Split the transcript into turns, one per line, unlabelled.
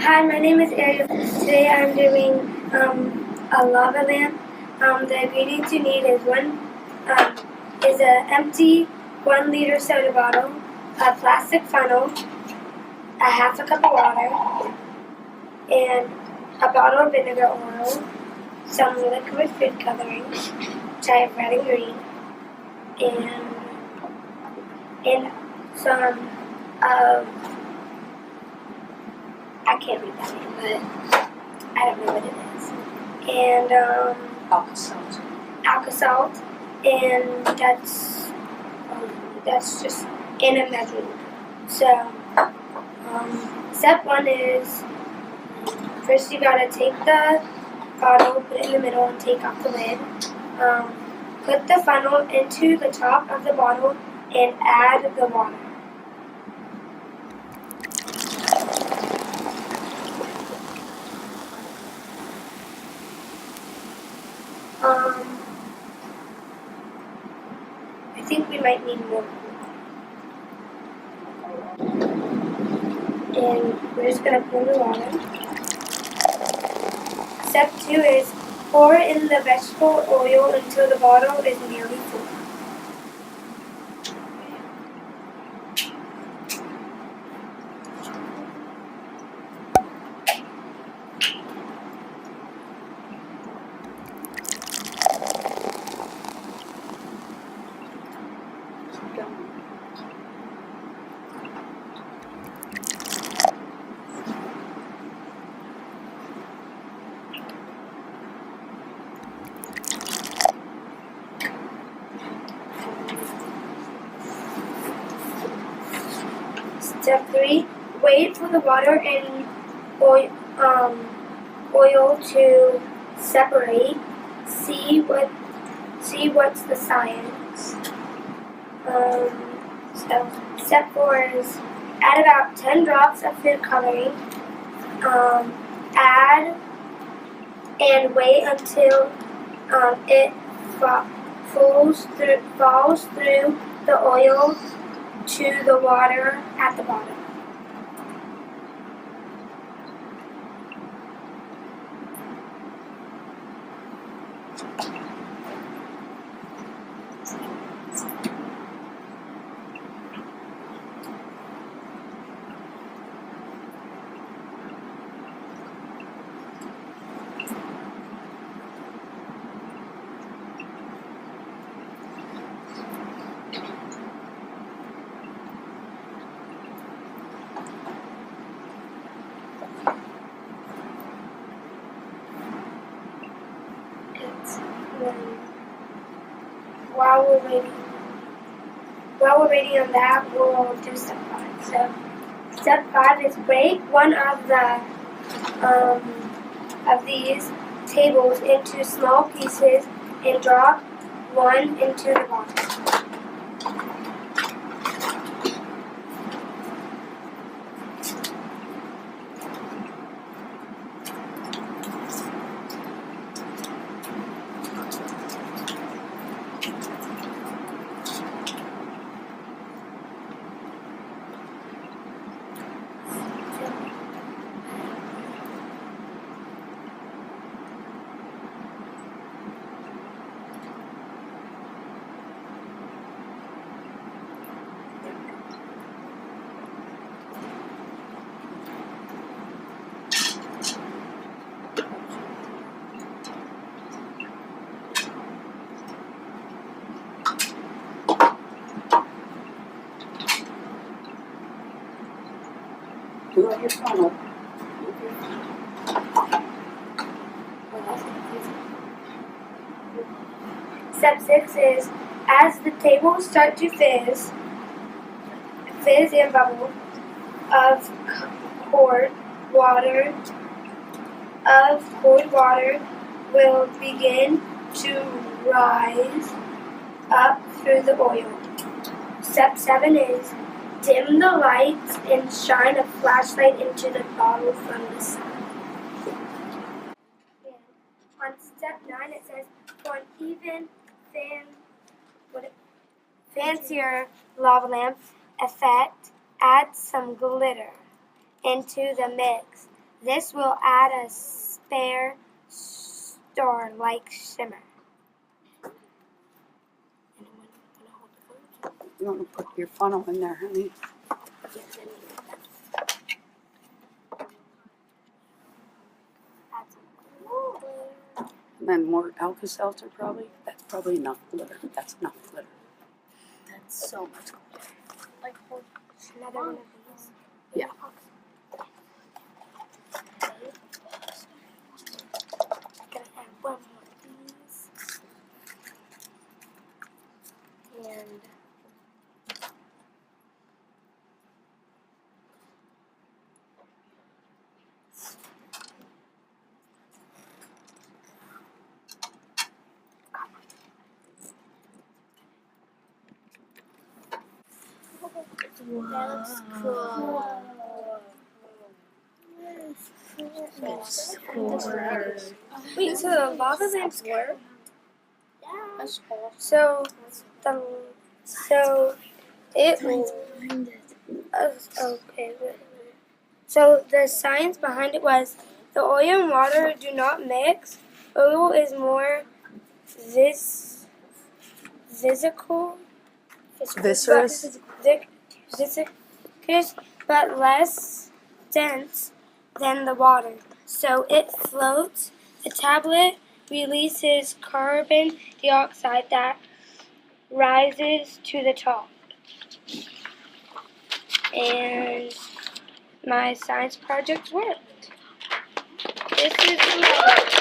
Hi, my name is Ariel. Today I'm doing a lava lamp. The ingredients you need is an empty 1 liter soda bottle, a plastic funnel, a half a cup of water, and a bottle of vinegar oil, some liquid food coloring, which I have red and green, and some I can't read that name, but I don't know what it is. And Alka-Salt, and that's just in a measuring cup. So, step 1 is first you gotta take the bottle, put it in the middle, and take off the lid. Put the funnel into the top of the bottle and add the water. I think we might need more. And we're just going to pour the water. Step 2 is pour in the vegetable oil until the bottle is nearly full. Step 3, wait for the water and oil to separate. See what's the science. So step 4 is add about 10 drops of food coloring. Add and wait until it falls through the oil to the water at the bottom. While we're waiting on that, we'll do step 5. So, step 5 is break one of these tables into small pieces and drop one into the bottle.
Do your funnel.
Step 6 is, as the tables start to fizz and bubble, of cold water will begin to rise up through the oil. Step 7 is, dim the lights and shine a flashlight into the bottle from the side. On step 9 it says, for an even fancier lava lamp effect, add some glitter into the mix. This will add a spare star-like shimmer.
You want to put your funnel in there, honey? And then more Alka-Seltzer probably. That's probably enough glitter. That's enough glitter.
That's so much glitter. Like,
Another one of these.
Yeah.
Gonna add one more of these. And
that looks cool. It's cool.
wait, so the lava lamps work?
Yeah.
So it will. Okay. So the science behind it was the oil and water do not mix. Oil is more physical,
Viscerous?
viscous, but less dense than the water. So it floats. The tablet releases carbon dioxide that rises to the top. And my science project worked. This is the